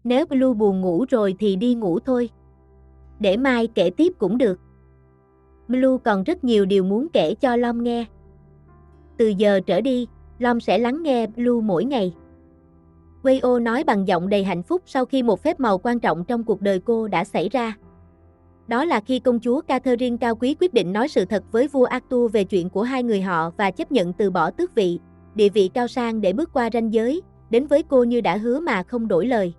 Nếu Blue buồn ngủ rồi thì đi ngủ thôi. Để mai kể tiếp cũng được. Blue còn rất nhiều điều muốn kể cho Lom nghe. Từ giờ trở đi, Lom sẽ lắng nghe Blue mỗi ngày. Wayo nói bằng giọng đầy hạnh phúc sau khi một phép màu quan trọng trong cuộc đời cô đã xảy ra. Đó là khi công chúa Catherine cao quý quyết định nói sự thật với vua Arthur về chuyện của hai người họ và chấp nhận từ bỏ tước vị, địa vị cao sang để bước qua ranh giới, đến với cô như đã hứa mà không đổi lời.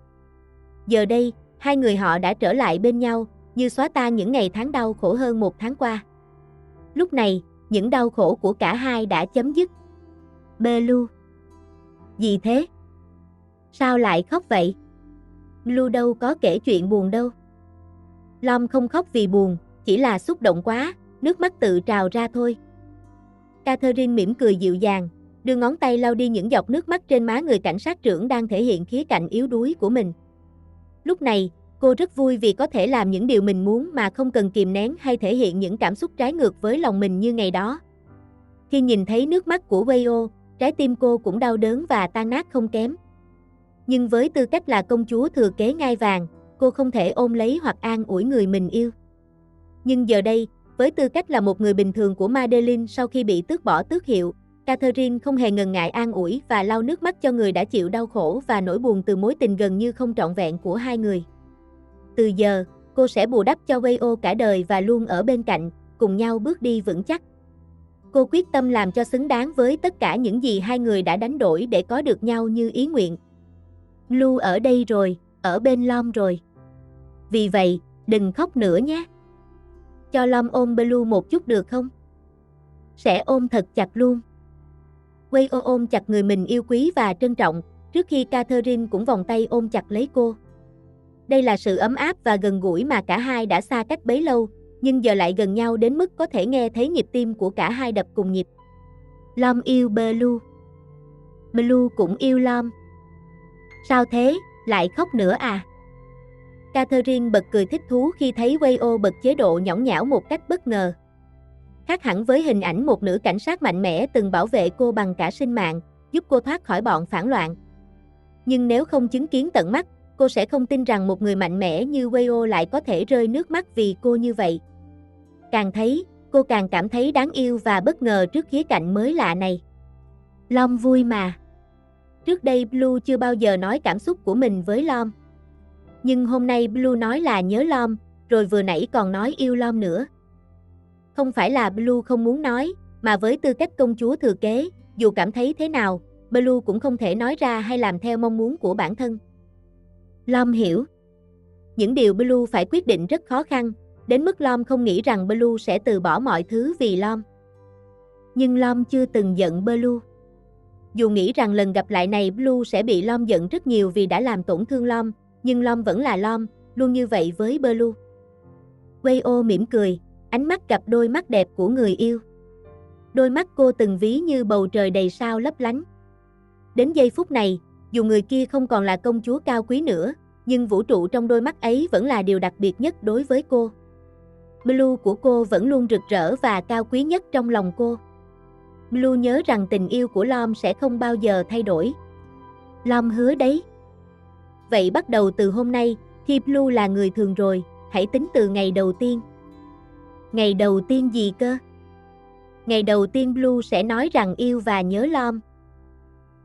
Giờ đây, hai người họ đã trở lại bên nhau, như xóa tan những ngày tháng đau khổ hơn một tháng qua. Lúc này, những đau khổ của cả hai đã chấm dứt. Blue. Gì thế? Sao lại khóc vậy? Blue đâu có kể chuyện buồn đâu. Lom không khóc vì buồn, chỉ là xúc động quá, nước mắt tự trào ra thôi. Catherine mỉm cười dịu dàng, đưa ngón tay lau đi những giọt nước mắt trên má người cảnh sát trưởng đang thể hiện khía cạnh yếu đuối của mình. Lúc này, cô rất vui vì có thể làm những điều mình muốn mà không cần kìm nén hay thể hiện những cảm xúc trái ngược với lòng mình như ngày đó. Khi nhìn thấy nước mắt của Wayo, trái tim cô cũng đau đớn và tan nát không kém. Nhưng với tư cách là công chúa thừa kế ngai vàng, cô không thể ôm lấy hoặc an ủi người mình yêu. Nhưng giờ đây, với tư cách là một người bình thường của Madeleine sau khi bị tước bỏ tước hiệu, Catherine không hề ngần ngại an ủi và lau nước mắt cho người đã chịu đau khổ và nỗi buồn từ mối tình gần như không trọn vẹn của hai người. Từ giờ, cô sẽ bù đắp cho Wayo cả đời và luôn ở bên cạnh, cùng nhau bước đi vững chắc. Cô quyết tâm làm cho xứng đáng với tất cả những gì hai người đã đánh đổi để có được nhau như ý nguyện. Blue ở đây rồi, ở bên Lom rồi. Vì vậy, đừng khóc nữa nhé. Cho Lom ôm Blue một chút được không? Sẽ ôm thật chặt luôn. Wayo ôm chặt người mình yêu quý và trân trọng, trước khi Catherine cũng vòng tay ôm chặt lấy cô. Đây là sự ấm áp và gần gũi mà cả hai đã xa cách bấy lâu, nhưng giờ lại gần nhau đến mức có thể nghe thấy nhịp tim của cả hai đập cùng nhịp. Lom yêu Blue. Blue cũng yêu Lom. Sao thế, lại khóc nữa à? Catherine bật cười thích thú khi thấy Wayo bật chế độ nhõng nhẽo một cách bất ngờ. Khác hẳn với hình ảnh một nữ cảnh sát mạnh mẽ từng bảo vệ cô bằng cả sinh mạng, giúp cô thoát khỏi bọn phản loạn. Nhưng nếu không chứng kiến tận mắt, cô sẽ không tin rằng một người mạnh mẽ như Wayo lại có thể rơi nước mắt vì cô như vậy. Càng thấy, cô càng cảm thấy đáng yêu và bất ngờ trước khía cạnh mới lạ này. Lom vui mà. Trước đây Blue chưa bao giờ nói cảm xúc của mình với Lom. Nhưng hôm nay Blue nói là nhớ Lom, rồi vừa nãy còn nói yêu Lom nữa. Không phải là Blue không muốn nói, mà với tư cách công chúa thừa kế, dù cảm thấy thế nào, Blue cũng không thể nói ra hay làm theo mong muốn của bản thân. Lom hiểu. Những điều Blue phải quyết định rất khó khăn, đến mức Lom không nghĩ rằng Blue sẽ từ bỏ mọi thứ vì Lom. Nhưng Lom chưa từng giận Blue. Dù nghĩ rằng lần gặp lại này Blue sẽ bị Lom giận rất nhiều vì đã làm tổn thương Lom, nhưng Lom vẫn là Lom, luôn như vậy với Blue. Wayo mỉm cười, ánh mắt gặp đôi mắt đẹp của người yêu. Đôi mắt cô từng ví như bầu trời đầy sao lấp lánh. Đến giây phút này, dù người kia không còn là công chúa cao quý nữa, nhưng vũ trụ trong đôi mắt ấy vẫn là điều đặc biệt nhất đối với cô. Blue của cô vẫn luôn rực rỡ và cao quý nhất trong lòng cô. Blue nhớ rằng tình yêu của Lom sẽ không bao giờ thay đổi. Lom hứa đấy. Vậy bắt đầu từ hôm nay, khi Blue là người thường rồi, hãy tính từ ngày đầu tiên. Ngày đầu tiên gì cơ? Ngày đầu tiên Blue sẽ nói rằng yêu và nhớ Lom.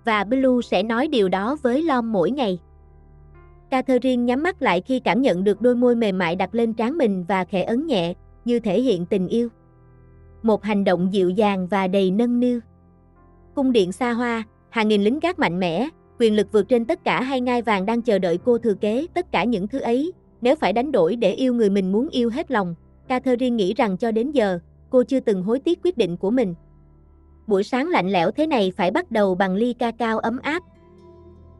Và Blue sẽ nói điều đó với Lom mỗi ngày. Catherine nhắm mắt lại khi cảm nhận được đôi môi mềm mại đặt lên trán mình và khẽ ấn nhẹ, như thể hiện tình yêu. Một hành động dịu dàng và đầy nâng niu. Cung điện xa hoa, hàng nghìn lính gác mạnh mẽ, quyền lực vượt trên tất cả hay ngai vàng đang chờ đợi cô thừa kế tất cả những thứ ấy, nếu phải đánh đổi để yêu người mình muốn yêu hết lòng. Catherine nghĩ rằng cho đến giờ, cô chưa từng hối tiếc quyết định của mình. Buổi sáng lạnh lẽo thế này phải bắt đầu bằng ly cacao ấm áp.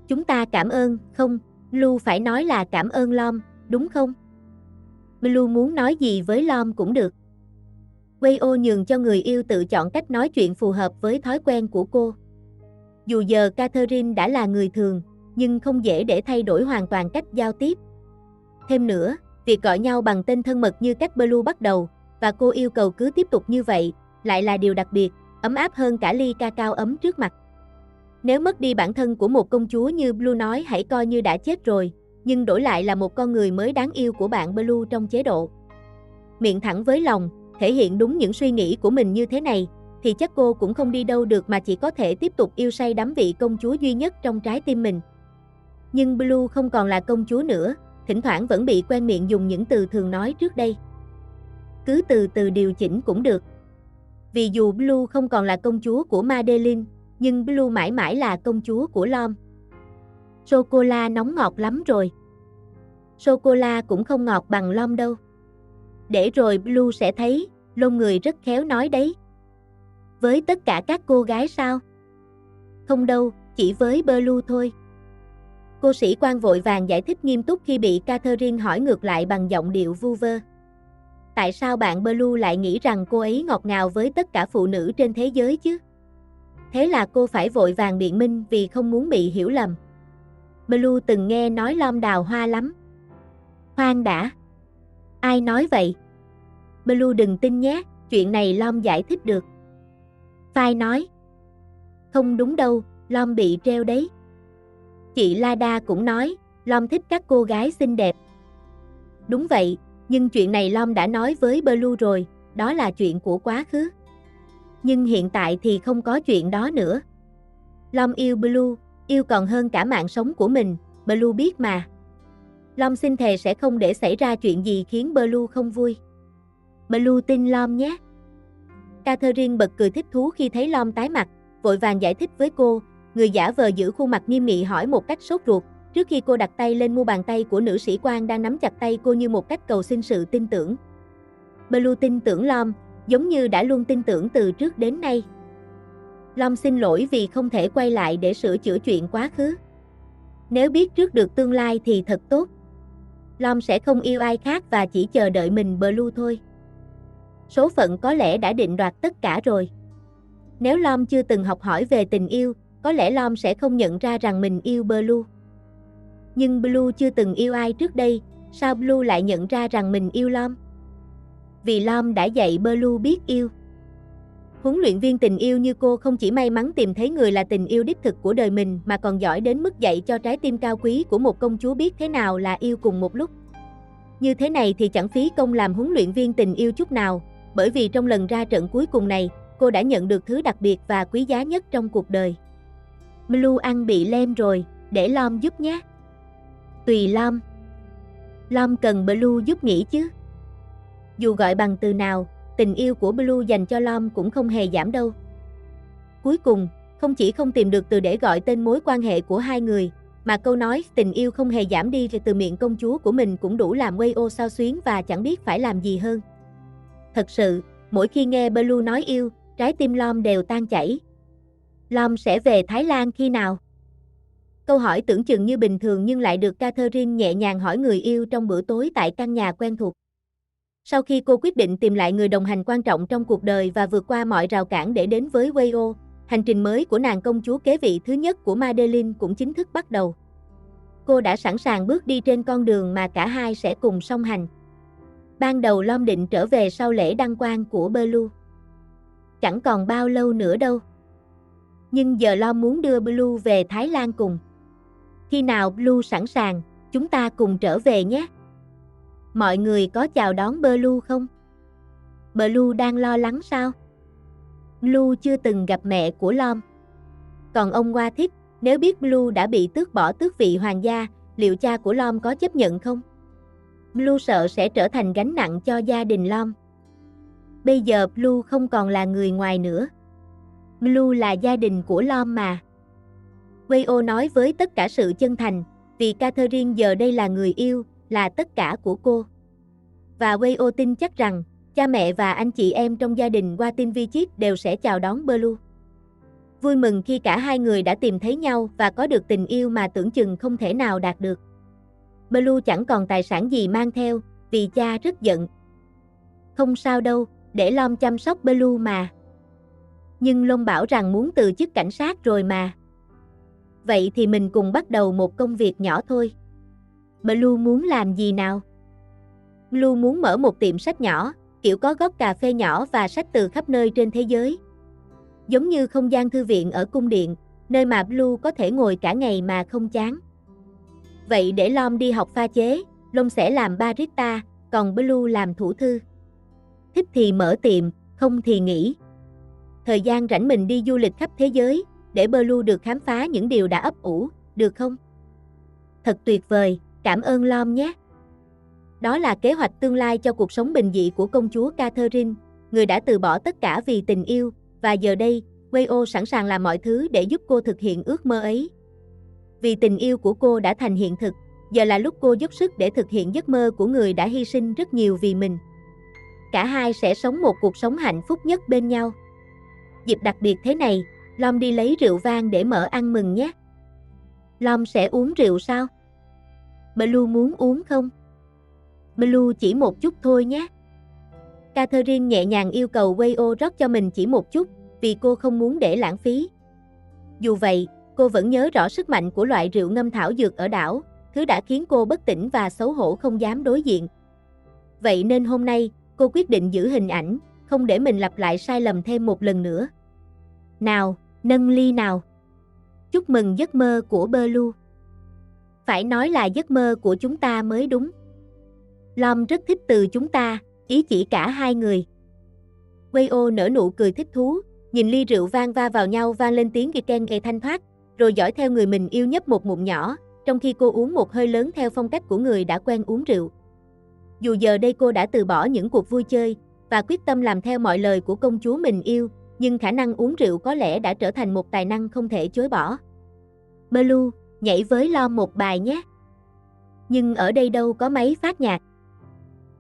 Chúng ta cảm ơn, không, Blue phải nói là cảm ơn Lom, đúng không? Blue muốn nói gì với Lom cũng được. Wayo nhường cho người yêu tự chọn cách nói chuyện phù hợp với thói quen của cô. Dù giờ Catherine đã là người thường, nhưng không dễ để thay đổi hoàn toàn cách giao tiếp. Thêm nữa, việc gọi nhau bằng tên thân mật như cách Blue bắt đầu, và cô yêu cầu cứ tiếp tục như vậy, lại là điều đặc biệt, ấm áp hơn cả ly cacao ấm trước mặt. Nếu mất đi bản thân của một công chúa như Blue nói hãy coi như đã chết rồi, nhưng đổi lại là một con người mới đáng yêu của bạn Blue trong chế độ miệng thẳng với lòng, thể hiện đúng những suy nghĩ của mình như thế này, thì chắc cô cũng không đi đâu được mà chỉ có thể tiếp tục yêu say đắm vị công chúa duy nhất trong trái tim mình. Nhưng Blue không còn là công chúa nữa, thỉnh thoảng vẫn bị quen miệng dùng những từ thường nói trước đây. Cứ từ từ điều chỉnh cũng được. Vì dù Blue không còn là công chúa của Madeline, nhưng Blue mãi mãi là công chúa của Lom. Sô-cô-la nóng ngọt lắm rồi. Sô-cô-la cũng không ngọt bằng Lom đâu. Để rồi Blue sẽ thấy, lông người rất khéo nói đấy. Với tất cả các cô gái sao? Không đâu, chỉ với Blue thôi. Cô sĩ quan vội vàng giải thích nghiêm túc khi bị Catherine hỏi ngược lại bằng giọng điệu vu vơ. Tại sao bạn Blue lại nghĩ rằng cô ấy ngọt ngào với tất cả phụ nữ trên thế giới chứ? Thế là cô phải vội vàng biện minh vì không muốn bị hiểu lầm. Blue từng nghe nói Lom đào hoa lắm. Khoan đã. Ai nói vậy? Blue đừng tin nhé, chuyện này Lom giải thích được. Phai nói. Không đúng đâu, Lom bị treo đấy. Chị Lada cũng nói, Lom thích các cô gái xinh đẹp. Đúng vậy, nhưng chuyện này Lom đã nói với Blue rồi, đó là chuyện của quá khứ. Nhưng hiện tại thì không có chuyện đó nữa. Lom yêu Blue, yêu còn hơn cả mạng sống của mình, Blue biết mà. Lom xin thề sẽ không để xảy ra chuyện gì khiến Blue không vui. Blue tin Lom nhé. Catherine bật cười thích thú khi thấy Lom tái mặt, vội vàng giải thích với cô, người giả vờ giữ khuôn mặt nghiêm nghị hỏi một cách sốt ruột, trước khi cô đặt tay lên mu bàn tay của nữ sĩ quan đang nắm chặt tay cô như một cách cầu xin sự tin tưởng. Blue tin tưởng Lom, giống như đã luôn tin tưởng từ trước đến nay. Lom xin lỗi vì không thể quay lại để sửa chữa chuyện quá khứ. Nếu biết trước được tương lai thì thật tốt. Lom sẽ không yêu ai khác và chỉ chờ đợi mình Blue thôi. Số phận có lẽ đã định đoạt tất cả rồi. Nếu Lom chưa từng học hỏi về tình yêu, có lẽ Lom sẽ không nhận ra rằng mình yêu Blue. Nhưng Blue chưa từng yêu ai trước đây, sao Blue lại nhận ra rằng mình yêu Lom? Vì Lom đã dạy Blue biết yêu. Huấn luyện viên tình yêu như cô không chỉ may mắn tìm thấy người là tình yêu đích thực của đời mình mà còn giỏi đến mức dạy cho trái tim cao quý của một công chúa biết thế nào là yêu cùng một lúc. Như thế này thì chẳng phí công làm huấn luyện viên tình yêu chút nào, bởi vì trong lần ra trận cuối cùng này, cô đã nhận được thứ đặc biệt và quý giá nhất trong cuộc đời. Blue ăn bị lem rồi, để Lom giúp nhé. Tùy Lom. Lom cần Blue giúp nghĩ chứ. Dù gọi bằng từ nào, tình yêu của Blue dành cho Lom cũng không hề giảm đâu. Cuối cùng, không chỉ không tìm được từ để gọi tên mối quan hệ của hai người, mà câu nói tình yêu không hề giảm đi từ miệng công chúa của mình cũng đủ làm Wayo xao xuyến và chẳng biết phải làm gì hơn. Thật sự, mỗi khi nghe Blue nói yêu, trái tim Lom đều tan chảy. Lom sẽ về Thái Lan khi nào? Câu hỏi tưởng chừng như bình thường nhưng lại được Catherine nhẹ nhàng hỏi người yêu trong bữa tối tại căn nhà quen thuộc. Sau khi cô quyết định tìm lại người đồng hành quan trọng trong cuộc đời và vượt qua mọi rào cản để đến với Wayo, hành trình mới của nàng công chúa kế vị thứ nhất của Madeline cũng chính thức bắt đầu. Cô đã sẵn sàng bước đi trên con đường mà cả hai sẽ cùng song hành. Ban đầu Lom định trở về sau lễ đăng quang của Blue. Chẳng còn bao lâu nữa đâu. Nhưng giờ Lom muốn đưa Blue về Thái Lan cùng. Khi nào Blue sẵn sàng, chúng ta cùng trở về nhé. Mọi người có chào đón Blue không? Blue đang lo lắng sao? Blue chưa từng gặp mẹ của Lom. Còn ông Wathick, nếu biết Blue đã bị tước bỏ tước vị hoàng gia, liệu cha của Lom có chấp nhận không? Blue sợ sẽ trở thành gánh nặng cho gia đình Lom. Bây giờ Blue không còn là người ngoài nữa. Blue là gia đình của Lom mà. Wayo nói với tất cả sự chân thành, vì Catherine giờ đây là người yêu, là tất cả của cô. Và Wayo tin chắc rằng, cha mẹ và anh chị em trong gia đình Watinvichit đều sẽ chào đón Blue. Vui mừng khi cả hai người đã tìm thấy nhau và có được tình yêu mà tưởng chừng không thể nào đạt được. Blue chẳng còn tài sản gì mang theo, vì cha rất giận. Không sao đâu, để Lom chăm sóc Blue mà. Nhưng Long bảo rằng muốn từ chức cảnh sát rồi mà. Vậy thì mình cùng bắt đầu một công việc nhỏ thôi. Blue muốn làm gì nào? Blue muốn mở một tiệm sách nhỏ, kiểu có góc cà phê nhỏ và sách từ khắp nơi trên thế giới. Giống như không gian thư viện ở cung điện, nơi mà Blue có thể ngồi cả ngày mà không chán. Vậy để Lom đi học pha chế, Long sẽ làm barista, còn Blue làm thủ thư. Thích thì mở tiệm, không thì nghỉ. Thời gian rảnh mình đi du lịch khắp thế giới, để Blue được khám phá những điều đã ấp ủ, được không? Thật tuyệt vời, cảm ơn Lom nhé. Đó là kế hoạch tương lai cho cuộc sống bình dị của công chúa Catherine, người đã từ bỏ tất cả vì tình yêu, và giờ đây, Wayo sẵn sàng làm mọi thứ để giúp cô thực hiện ước mơ ấy. Vì tình yêu của cô đã thành hiện thực, giờ là lúc cô dốc sức để thực hiện giấc mơ của người đã hy sinh rất nhiều vì mình. Cả hai sẽ sống một cuộc sống hạnh phúc nhất bên nhau. Dịp đặc biệt thế này, Lom đi lấy rượu vang để mở ăn mừng nhé. Lom sẽ uống rượu sao? Blue muốn uống không? Blue chỉ một chút thôi nhé. Catherine nhẹ nhàng yêu cầu Wayo rót cho mình chỉ một chút, vì cô không muốn để lãng phí. Dù vậy, cô vẫn nhớ rõ sức mạnh của loại rượu ngâm thảo dược ở đảo, thứ đã khiến cô bất tỉnh và xấu hổ không dám đối diện. Vậy nên hôm nay, cô quyết định giữ hình ảnh, không để mình lặp lại sai lầm thêm một lần nữa. Nào, nâng ly nào. Chúc mừng giấc mơ của Blue. Phải nói là giấc mơ của chúng ta mới đúng. Lom rất thích từ chúng ta, ý chỉ cả hai người. Wayo nở nụ cười thích thú, nhìn ly rượu vang va vào nhau vang lên tiếng ken e thanh thoát, rồi dõi theo người mình yêu nhấp một ngụm nhỏ, trong khi cô uống một hơi lớn theo phong cách của người đã quen uống rượu. Dù giờ đây cô đã từ bỏ những cuộc vui chơi, và quyết tâm làm theo mọi lời của công chúa mình yêu, nhưng khả năng uống rượu có lẽ đã trở thành một tài năng không thể chối bỏ. Blue, nhảy với Lom một bài nhé. Nhưng ở đây đâu có máy phát nhạc.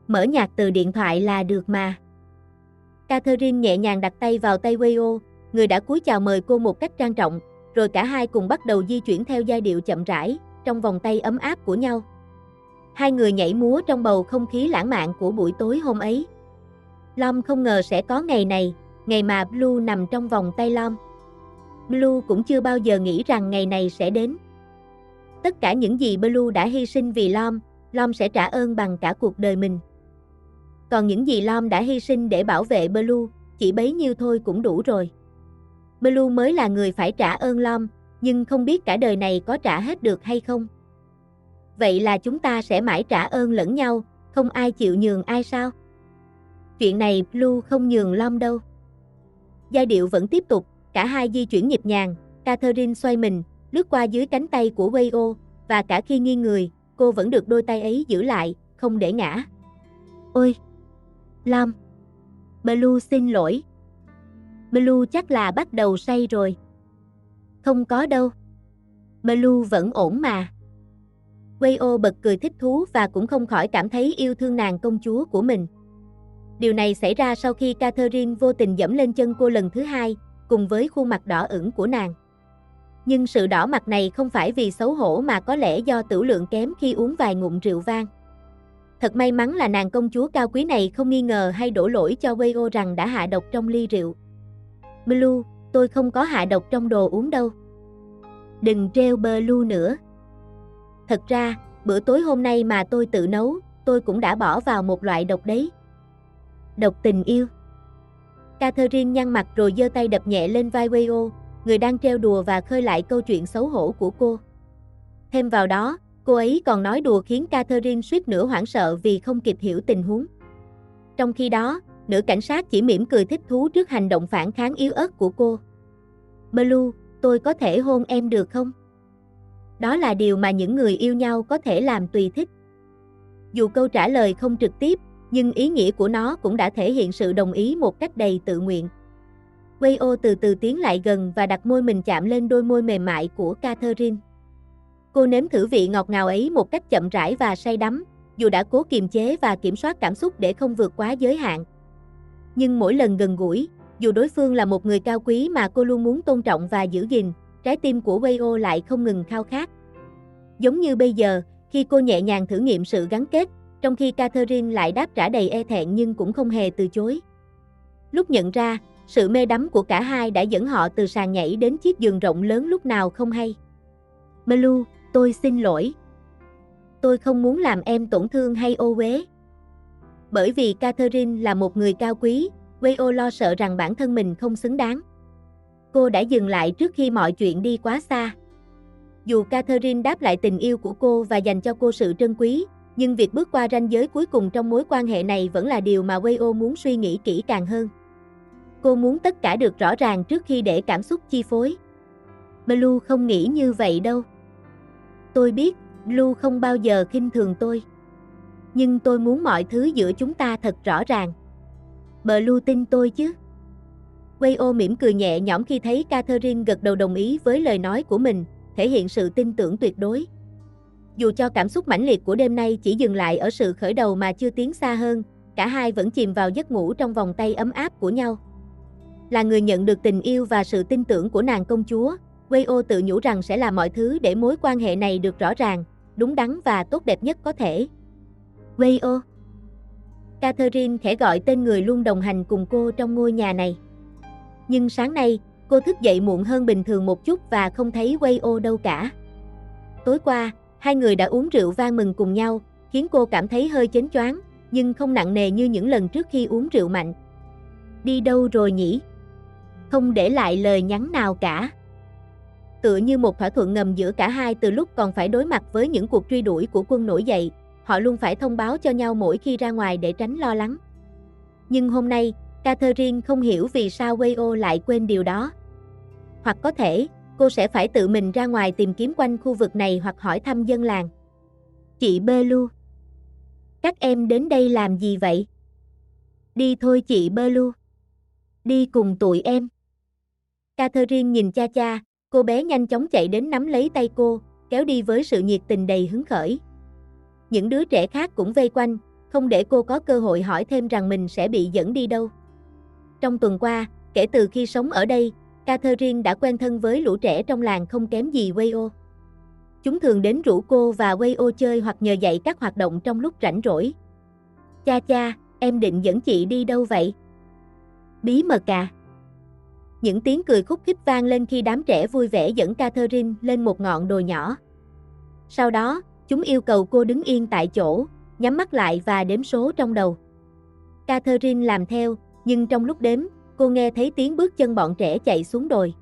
Mở nhạc từ điện thoại là được mà. Catherine nhẹ nhàng đặt tay vào tay Wayo, người đã cúi chào mời cô một cách trang trọng, rồi cả hai cùng bắt đầu di chuyển theo giai điệu chậm rãi, trong vòng tay ấm áp của nhau. Hai người nhảy múa trong bầu không khí lãng mạn của buổi tối hôm ấy. Lom không ngờ sẽ có ngày này, ngày mà Blue nằm trong vòng tay Lom. Blue cũng chưa bao giờ nghĩ rằng ngày này sẽ đến. Tất cả những gì Blue đã hy sinh vì Lom, Lom sẽ trả ơn bằng cả cuộc đời mình. Còn những gì Lom đã hy sinh để bảo vệ Blue, chỉ bấy nhiêu thôi cũng đủ rồi. Blue mới là người phải trả ơn Lom, nhưng không biết cả đời này có trả hết được hay không. Vậy là chúng ta sẽ mãi trả ơn lẫn nhau, không ai chịu nhường ai sao? Chuyện này Blue không nhường Lom đâu. Giai điệu vẫn tiếp tục, cả hai di chuyển nhịp nhàng, Catherine xoay mình, lướt qua dưới cánh tay của Wayo, và cả khi nghiêng người, cô vẫn được đôi tay ấy giữ lại, không để ngã. Ôi! Lom! Blue xin lỗi. Blue chắc là bắt đầu say rồi. Không có đâu. Blue vẫn ổn mà. Wayo bật cười thích thú và cũng không khỏi cảm thấy yêu thương nàng công chúa của mình. Điều này xảy ra sau khi Catherine vô tình dẫm lên chân cô lần thứ hai, cùng với khuôn mặt đỏ ửng của nàng. Nhưng sự đỏ mặt này không phải vì xấu hổ mà có lẽ do tửu lượng kém khi uống vài ngụm rượu vang. Thật may mắn là nàng công chúa cao quý này không nghi ngờ hay đổ lỗi cho Wayo rằng đã hạ độc trong ly rượu. Blue, tôi không có hạ độc trong đồ uống đâu. Đừng trêu Blue nữa. Thật ra, bữa tối hôm nay mà tôi tự nấu, tôi cũng đã bỏ vào một loại độc đấy. Độc tình yêu. Catherine nhăn mặt rồi giơ tay đập nhẹ lên vai Wayo, người đang trêu đùa và khơi lại câu chuyện xấu hổ của cô. Thêm vào đó, cô ấy còn nói đùa khiến Catherine suýt nữa hoảng sợ vì không kịp hiểu tình huống. Trong khi đó, nữ cảnh sát chỉ mỉm cười thích thú trước hành động phản kháng yếu ớt của cô. Blue, tôi có thể hôn em được không? Đó là điều mà những người yêu nhau có thể làm tùy thích. Dù câu trả lời không trực tiếp, nhưng ý nghĩa của nó cũng đã thể hiện sự đồng ý một cách đầy tự nguyện. Wayo từ từ tiến lại gần và đặt môi mình chạm lên đôi môi mềm mại của Catherine. Cô nếm thử vị ngọt ngào ấy một cách chậm rãi và say đắm, dù đã cố kiềm chế và kiểm soát cảm xúc để không vượt quá giới hạn. Nhưng mỗi lần gần gũi, dù đối phương là một người cao quý mà cô luôn muốn tôn trọng và giữ gìn, trái tim của Wayo lại không ngừng khao khát. Giống như bây giờ, khi cô nhẹ nhàng thử nghiệm sự gắn kết, trong khi Catherine lại đáp trả đầy e thẹn nhưng cũng không hề từ chối. Lúc nhận ra, sự mê đắm của cả hai đã dẫn họ từ sàn nhảy đến chiếc giường rộng lớn lúc nào không hay. Blue, tôi xin lỗi. Tôi không muốn làm em tổn thương hay ô uế. Bởi vì Catherine là một người cao quý, Wayo lo sợ rằng bản thân mình không xứng đáng. Cô đã dừng lại trước khi mọi chuyện đi quá xa. Dù Catherine đáp lại tình yêu của cô và dành cho cô sự trân quý, nhưng việc bước qua ranh giới cuối cùng trong mối quan hệ này vẫn là điều mà Wei-oh muốn suy nghĩ kỹ càng hơn. Cô muốn tất cả được rõ ràng trước khi để cảm xúc chi phối. Blue không nghĩ như vậy đâu. Tôi biết, Blue không bao giờ khinh thường tôi. Nhưng tôi muốn mọi thứ giữa chúng ta thật rõ ràng. Blue tin tôi chứ? Wei-oh mỉm cười nhẹ nhõm khi thấy Catherine gật đầu đồng ý với lời nói của mình, thể hiện sự tin tưởng tuyệt đối. Dù cho cảm xúc mãnh liệt của đêm nay chỉ dừng lại ở sự khởi đầu mà chưa tiến xa hơn, cả hai vẫn chìm vào giấc ngủ trong vòng tay ấm áp của nhau. Là người nhận được tình yêu và sự tin tưởng của nàng công chúa, Wei-oh tự nhủ rằng sẽ làm mọi thứ để mối quan hệ này được rõ ràng, đúng đắn và tốt đẹp nhất có thể. Wei-oh. Catherine khẽ gọi tên người luôn đồng hành cùng cô trong ngôi nhà này. Nhưng sáng nay, cô thức dậy muộn hơn bình thường một chút và không thấy Wei-oh đâu cả. Tối qua, hai người đã uống rượu vang mừng cùng nhau, khiến cô cảm thấy hơi chến choáng, nhưng không nặng nề như những lần trước khi uống rượu mạnh. Đi đâu rồi nhỉ? Không để lại lời nhắn nào cả. Tựa như một thỏa thuận ngầm giữa cả hai từ lúc còn phải đối mặt với những cuộc truy đuổi của quân nổi dậy, họ luôn phải thông báo cho nhau mỗi khi ra ngoài để tránh lo lắng. Nhưng hôm nay, Catherine không hiểu vì sao Wei-oh lại quên điều đó. Hoặc có thể, cô sẽ phải tự mình ra ngoài tìm kiếm quanh khu vực này hoặc hỏi thăm dân làng. Chị Blue. Các em đến đây làm gì vậy? Đi thôi chị Blue. Đi cùng tụi em. Catherine nhìn cha cha, cô bé nhanh chóng chạy đến nắm lấy tay cô, kéo đi với sự nhiệt tình đầy hứng khởi. Những đứa trẻ khác cũng vây quanh, không để cô có cơ hội hỏi thêm rằng mình sẽ bị dẫn đi đâu. Trong tuần qua, kể từ khi sống ở đây, Catherine đã quen thân với lũ trẻ trong làng không kém gì Wei-oh. Chúng thường đến rủ cô và Wei-oh chơi hoặc nhờ dạy các hoạt động trong lúc rảnh rỗi. Cha cha, em định dẫn chị đi đâu vậy? Bí mật à? Những tiếng cười khúc khích vang lên khi đám trẻ vui vẻ dẫn Catherine lên một ngọn đồi nhỏ. Sau đó, chúng yêu cầu cô đứng yên tại chỗ, nhắm mắt lại và đếm số trong đầu. Catherine làm theo, nhưng trong lúc đếm, cô nghe thấy tiếng bước chân bọn trẻ chạy xuống đồi.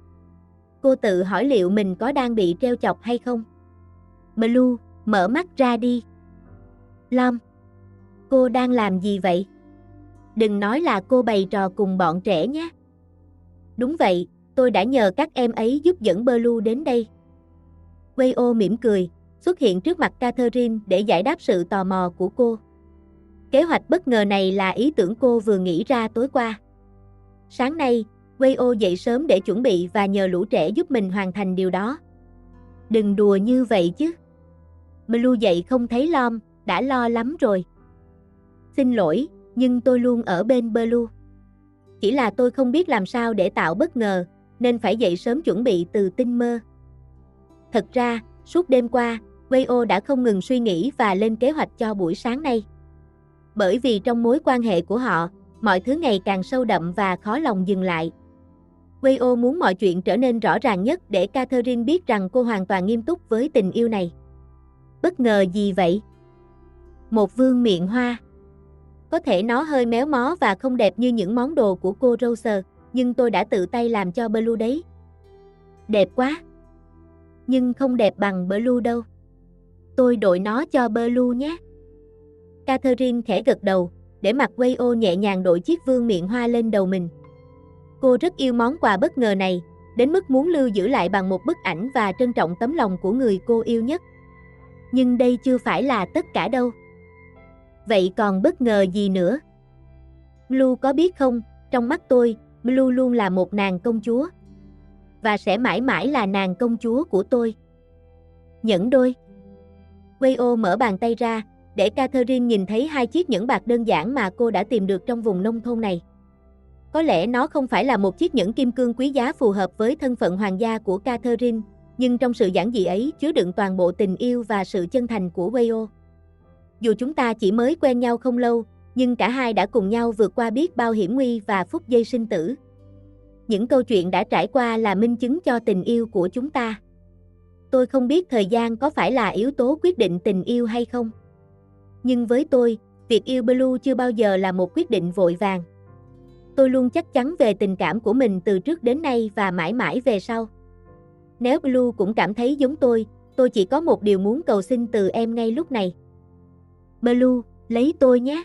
Cô tự hỏi liệu mình có đang bị treo chọc hay không. Blue, mở mắt ra đi. Lom, cô đang làm gì vậy? Đừng nói là cô bày trò cùng bọn trẻ nhé. Đúng vậy, tôi đã nhờ các em ấy giúp dẫn Blue đến đây. Wei-oh mỉm cười, xuất hiện trước mặt Catherine để giải đáp sự tò mò của cô. Kế hoạch bất ngờ này là ý tưởng cô vừa nghĩ ra tối qua. Sáng nay, Wei-oh dậy sớm để chuẩn bị và nhờ lũ trẻ giúp mình hoàn thành điều đó. Đừng đùa như vậy chứ. Blue dậy không thấy Lom, đã lo lắm rồi. Xin lỗi, nhưng tôi luôn ở bên Blue. Chỉ là tôi không biết làm sao để tạo bất ngờ, nên phải dậy sớm chuẩn bị từ tinh mơ. Thật ra, suốt đêm qua, Wei-oh đã không ngừng suy nghĩ và lên kế hoạch cho buổi sáng nay. Bởi vì trong mối quan hệ của họ, mọi thứ ngày càng sâu đậm và khó lòng dừng lại. Wei-oh muốn mọi chuyện trở nên rõ ràng nhất để Catherine biết rằng cô hoàn toàn nghiêm túc với tình yêu này. Bất ngờ gì vậy? Một vương miện hoa. Có thể nó hơi méo mó và không đẹp như những món đồ của cô Rose, nhưng tôi đã tự tay làm cho Blue đấy. Đẹp quá. Nhưng không đẹp bằng Blue đâu. Tôi đội nó cho Blue nhé. Catherine khẽ gật đầu, để mặc Wei-oh nhẹ nhàng đội chiếc vương miện hoa lên đầu mình. Cô rất yêu món quà bất ngờ này, đến mức muốn lưu giữ lại bằng một bức ảnh và trân trọng tấm lòng của người cô yêu nhất. Nhưng đây chưa phải là tất cả đâu. Vậy còn bất ngờ gì nữa? Blue có biết không, trong mắt tôi, Blue luôn là một nàng công chúa. Và sẽ mãi mãi là nàng công chúa của tôi. Nhẫn đôi. Wei-oh mở bàn tay ra, để Catherine nhìn thấy hai chiếc nhẫn bạc đơn giản mà cô đã tìm được trong vùng nông thôn này. Có lẽ nó không phải là một chiếc nhẫn kim cương quý giá phù hợp với thân phận hoàng gia của Catherine, nhưng trong sự giản dị ấy chứa đựng toàn bộ tình yêu và sự chân thành của Wei-oh. Dù chúng ta chỉ mới quen nhau không lâu, nhưng cả hai đã cùng nhau vượt qua biết bao hiểm nguy và phút giây sinh tử. Những câu chuyện đã trải qua là minh chứng cho tình yêu của chúng ta. Tôi không biết thời gian có phải là yếu tố quyết định tình yêu hay không. Nhưng với tôi, việc yêu Blue chưa bao giờ là một quyết định vội vàng. Tôi luôn chắc chắn về tình cảm của mình từ trước đến nay và mãi mãi về sau. Nếu Blue cũng cảm thấy giống tôi chỉ có một điều muốn cầu xin từ em ngay lúc này. Blue, lấy tôi nhé.